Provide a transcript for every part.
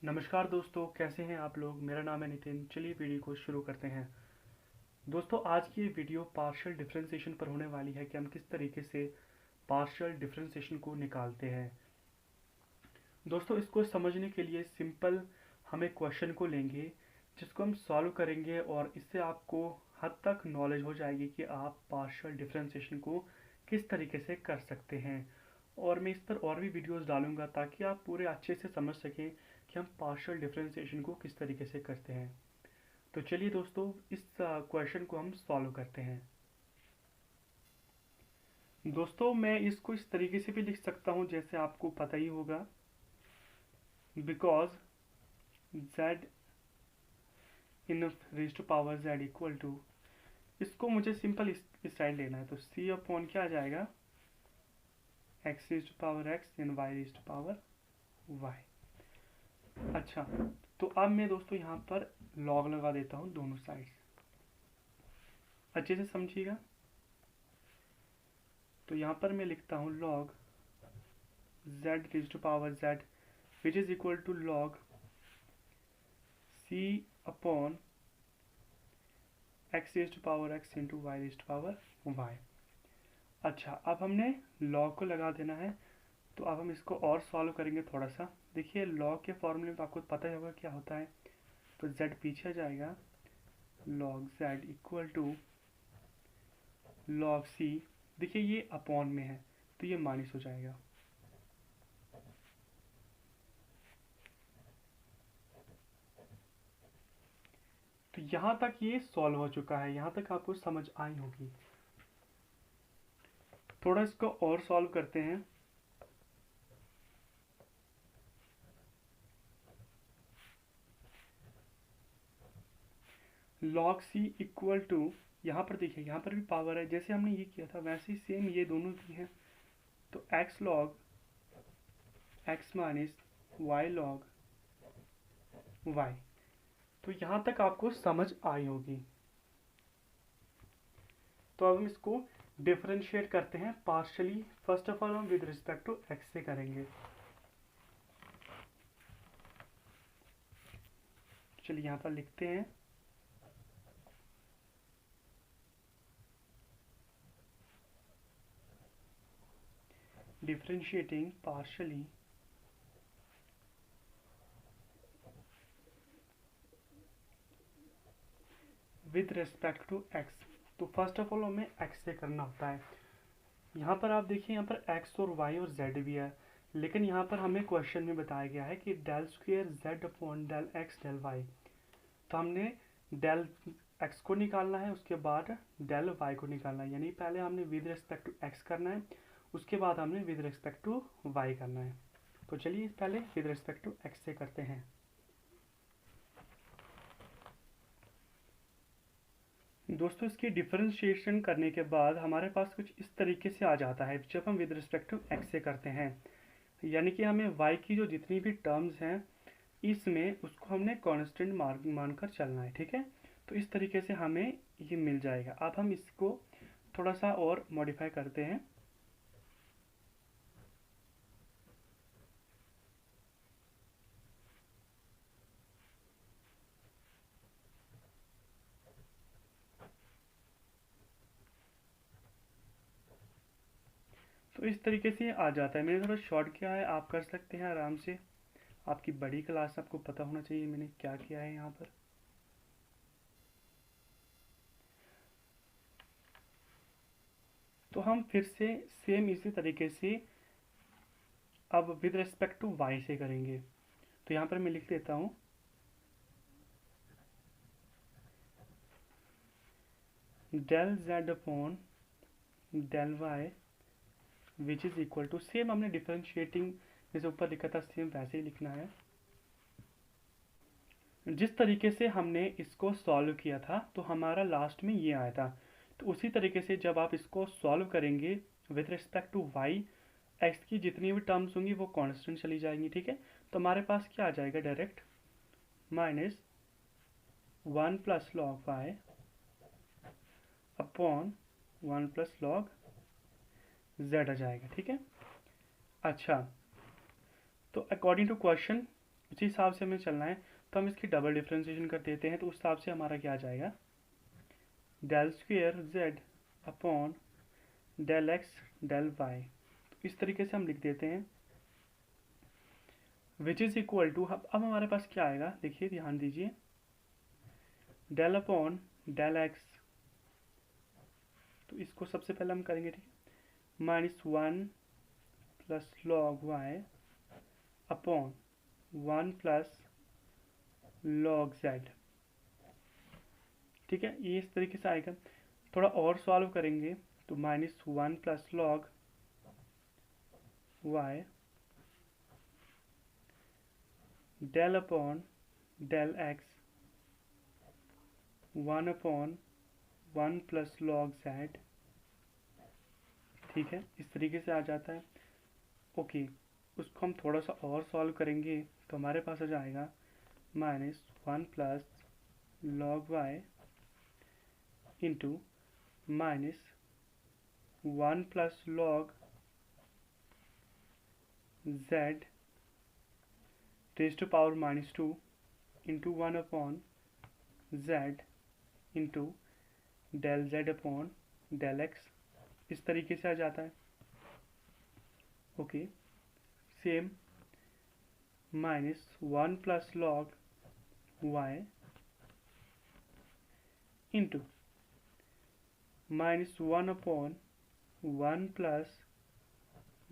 नमस्कार दोस्तों, कैसे हैं आप लोग। मेरा नाम है नितिन। चलिए वीडियो को शुरू करते हैं। दोस्तों, आज की ये वीडियो पार्शियल डिफरेंशिएशन पर होने वाली है कि हम किस तरीके से पार्शियल डिफरेंशिएशन को निकालते हैं। दोस्तों, इसको समझने के लिए सिंपल हम एक क्वेश्चन को लेंगे जिसको हम सॉल्व करेंगे और इससे आपको हद तक नॉलेज हो जाएगी कि आप पार्शियल डिफरेंशिएशन को किस तरीके से कर सकते हैं। और मैं इस पर और भी वीडियोस डालूंगा ताकि आप पूरे अच्छे से समझ सकें कि हम पार्शियल डिफरेंशिएशन को किस तरीके से करते हैं। तो चलिए दोस्तों, इस क्वेश्चन को हम सॉल्व करते हैं। दोस्तों, मैं इसको इस तरीके से भी लिख सकता हूँ जैसे आपको पता ही होगा, because z in raise to power z equal to, इसको मुझे सिंपल इस साइड लेना है तो c अपॉन क्या आ जाएगा, x raise to power x in y raise to power y। अच्छा, तो अब मैं दोस्तों यहाँ पर लॉग लगा देता हूँ दोनों साइड, अच्छे से समझिएगा। तो यहाँ पर मैं लिखता हूँ log z raise to power z which is equal to log c upon x raise to power x into y raise to power y। अच्छा, अब हमने लॉग को लगा देना है, तो अब हम इसको और सॉल्व करेंगे थोड़ा सा। देखिए, लॉग के फॉर्मूले में तो आपको पता ही होगा क्या होता है। तो z पीछे आ जाएगा, log z equal to log c। देखिए, ये अपॉन में है तो ये माइनस हो जाएगा। तो यहाँ तक ये सॉल्व हो चुका है, यहाँ तक आपको समझ आई होगी। थोड़ा इसको और सॉल्व करते हैं। log c इक्वल टू, यहाँ पर देखिए, यहाँ पर भी पावर है, जैसे हमने ये किया था वैसे ही सेम ये दोनों की है। तो x log x minus y log y। तो यहाँ तक आपको समझ आई होगी। तो अब हम इसको डिफरेंशिएट करते हैं पार्शली। फर्स्ट ऑफ ऑल हम विद रिस्पेक्ट टू x से करेंगे। चलिए यहाँ पर लिखते हैं, differentiating partially with respect to x। तो फर्स्ट ऑफ ऑल हमें x से करना होता है। यहाँ पर आप देखिए, यहाँ पर x और y और z भी है, लेकिन यहाँ पर हमें क्वेश्चन में बताया गया है कि del square z upon del x del y। तो हमने डेल x को निकालना है, उसके बाद डेल y को निकालना है। यानी पहले हमने विद रिस्पेक्ट टू x करना है, उसके बाद हमने विद रिस्पेक्ट टू y करना है। तो चलिए पहले विद रिस्पेक्ट टू x से करते हैं। दोस्तों, इसकी डिफरेंशिएशन करने के बाद हमारे पास कुछ इस तरीके से आ जाता है जब हम विद रिस्पेक्ट टू x से करते हैं। यानी कि हमें y की जो जितनी भी टर्म्स हैं इसमें उसको हमने कांस्टेंट मानकर चलना है, ठीक है। तो इस तरीके से हमें ये मिल जाएगा। अब हम इसको थोड़ा सा और मॉडिफाई करते हैं। तो इस तरीके से आ जाता है। मैंने थोड़ा शॉर्ट किया है, आप कर सकते हैं आराम से। आपकी बड़ी क्लास, आपको पता होना चाहिए मैंने क्या किया है यहाँ पर। तो हम फिर से सेम इसी तरीके से अब विद रिस्पेक्ट टू y से करेंगे। तो यहाँ पर मैं लिख देता हूँ, del z upon del y which is equal to, same हमने डिफरेंशिएटिंग जैसे ऊपर लिखा था सेम वैसे ही लिखना है। जिस तरीके से हमने इसको सॉल्व किया था तो हमारा लास्ट में ये आया था। तो उसी तरीके से जब आप इसको सॉल्व करेंगे with respect to y, x की जितनी भी टर्म्स होंगी वो कांस्टेंट चली जाएंगी, ठीक है। तो हमारे पास क्या आ जाएगा, direct minus 1 plus log y upon 1 plus log z आ जाएगा, ठीक है। अच्छा, तो अकॉर्डिंग टू क्वेश्चन उसी हिसाब से हमें चलना है। तो हम इसकी डबल डिफ्रेंसिएशन कर देते हैं, तो उस हिसाब से हमारा क्या आ जाएगा, del square z upon del x del y. तो इस तरीके से हम लिख देते हैं, विच इज़ इक्वल टू, अब हमारे पास क्या आएगा, देखिए ध्यान दीजिए, डेल अपॉन डेल एक्स, तो इसको सबसे पहले हम करेंगे, ठीक है, -1 plus log y upon 1 plus log z. ठीक है, ये इस तरीके से आएगा। थोड़ा और सॉल्व करेंगे तो -1 plus log y del upon del x 1 upon 1 plus log z. ठीक है, इस तरीके से आ जाता है। ओके, उसको हम थोड़ा सा और सॉल्व करेंगे तो हमारे पास आ जाएगा -1 plus log y into -1 plus log z raise to power -2 into 1 upon z into del z upon del x. इस तरीके से आ जाता है। Okay, same -1 plus log y into -1 upon 1 plus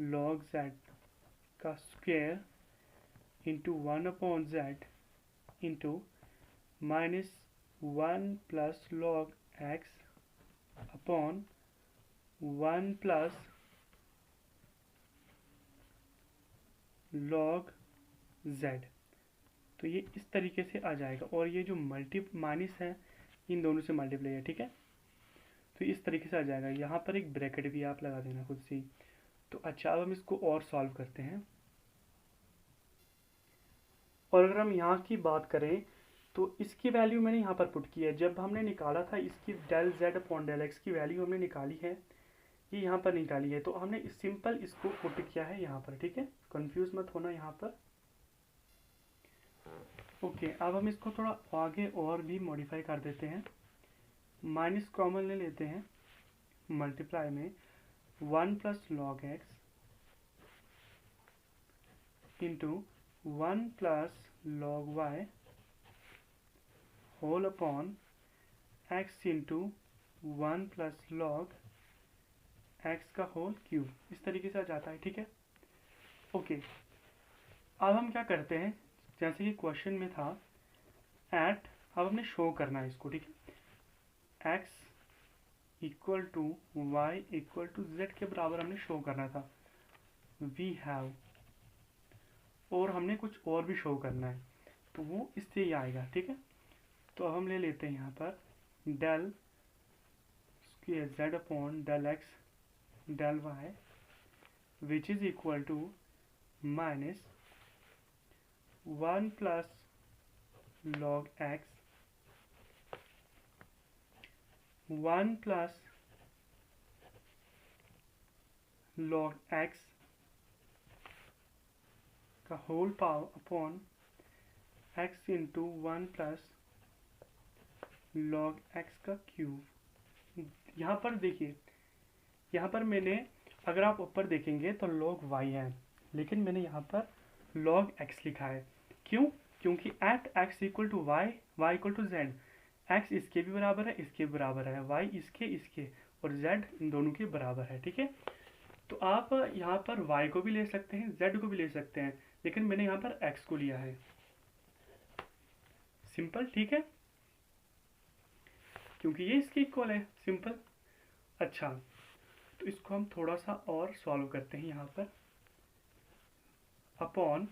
log z का square into 1 upon z into -1 plus log x upon 1 plus log z. तो ये इस तरीके से आ जाएगा, और ये जो माइनस है इन दोनों से मल्टीप्लाई है। ठीक है, तो इस तरीके से आ जाएगा। यहाँ पर एक ब्रैकेट भी आप लगा देना खुद से। तो अच्छा, अब हम इसको और सॉल्व करते हैं। और अगर हम यहाँ की बात करें तो इसकी वैल्यू मैंने यहाँ पर पुट की है। जब हमने निकाला था इसकी del z upon del x की वैल्यू हमने निकाली है, ये यहाँ पर निकाली है, तो हमने सिंपल इसको पुट किया है यहाँ पर। ठीक है, कंफ्यूज मत होना यहाँ पर। ओके, अब हम इसको थोड़ा आगे और भी मॉडिफाई कर देते हैं। माइनस कॉमन ले लेते हैं, मल्टीप्लाई में 1 plus log x into 1 plus log y whole upon x into 1 plus log x का होल क्यूब। इस तरीके से आ जाता है। ठीक है, ओके, अब हम क्या करते हैं, जैसे कि क्वेश्चन में था एट, अब हमने शो करना है इसको। ठीक है, x equal to y equal to z के बराबर हमने शो करना था, वी हैव, और हमने कुछ और भी शो करना है, तो वो इससे ही आएगा। ठीक है, तो अब हम ले लेते हैं यहाँ पर del square z upon del x del y which is equal to -1 plus log x 1 plus log x का whole power upon x into 1 plus log x का क्यूब। यहाँ पर देखिए, यहाँ पर मैंने, अगर आप ऊपर देखेंगे तो लॉग वाई है, लेकिन मैंने यहाँ पर लॉग एक्स लिखा है। क्यों? क्योंकि at x equal to y, y equal to z, x इसके भी बराबर है, इसके बराबर है, वाई इसके और जेड इन दोनों के बराबर है। ठीक है, तो आप यहाँ पर वाई को भी ले सकते हैं, जेड को भी ले सकते हैं, लेकिन मैंने यहाँ पर एक्स को लिया है। सिंपल, ठीक है, क्योंकि ये इसके इक्वल है। सिंपल। अच्छा, तो इसको हम थोड़ा सा और सॉल्व करते हैं। यहाँ पर अपॉन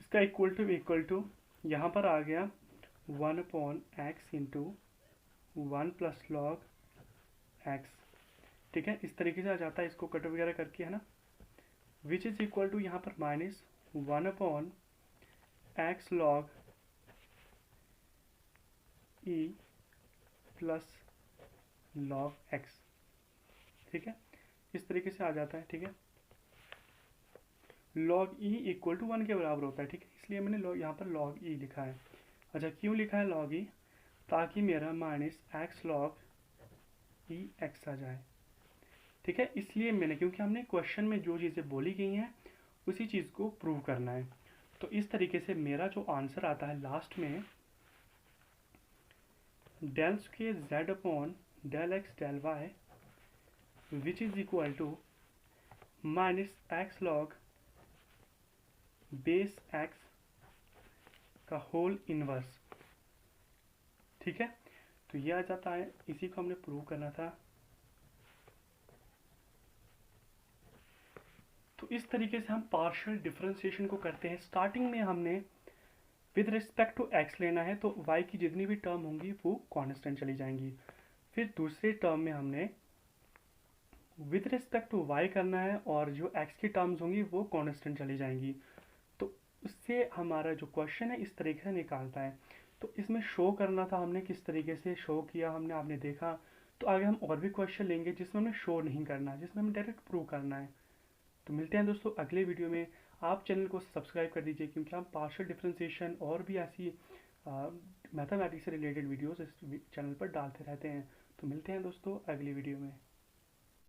इसका इक्वल टू यहाँ पर आ गया 1 upon x into 1 plus log x. ठीक है, इस तरीके से आ जाता है, इसको कट वगैरह करके, है ना, विच इज इक्वल टू यहाँ पर -1 upon x log E plus log x, ठीक है, इस तरीके से आ जाता है, ठीक है। लॉग ई इक्वल टू 1 के बराबर होता है, ठीक है, इसलिए मैंने यहाँ पर लॉग ई लिखा है। अच्छा, क्यों लिखा है लॉग ई? ताकि मेरा माइनस एक्स लॉग ई एक्स आ जाए, ठीक है, इसलिए मैंने, क्योंकि हमने क्वेश्चन में जो चीज़ें बोली गई हैं उसी चीज़ को प्रूव करना है। तो इस तरीके से मेरा जो आंसर आता है लास्ट में, del square z upon del x del y which is equal to minus x log base x का होल इनवर्स, ठीक है। तो ये आ जाता है, इसी को हमने प्रूव करना था। तो इस तरीके से हम पार्शियल डिफरेंशिएशन को करते हैं। स्टार्टिंग में हमने विद रिस्पेक्ट टू एक्स लेना है, तो वाई की जितनी भी टर्म होंगी वो कांस्टेंट चली जाएंगी। फिर दूसरे टर्म में हमने विद रिस्पेक्ट टू वाई करना है और जो एक्स की टर्म्स होंगी वो कांस्टेंट चली जाएंगी। तो उससे हमारा जो क्वेश्चन है इस तरीके से निकालता है। तो इसमें शो करना था हमने, किस तरीके से शो किया हमने, आपने देखा। तो आगे हम और भी क्वेश्चन लेंगे जिसमें हमें शो नहीं करना है, जिसमें हमें डायरेक्ट प्रूव करना है। तो मिलते हैं दोस्तों अगले वीडियो में। आप चैनल को सब्सक्राइब कर दीजिए, क्योंकि हम पार्शियल डिफरेंशिएशन और भी ऐसी मैथमेटिक्स से रिलेटेड वीडियोस इस चैनल पर डालते रहते हैं। तो मिलते हैं दोस्तों अगली वीडियो में।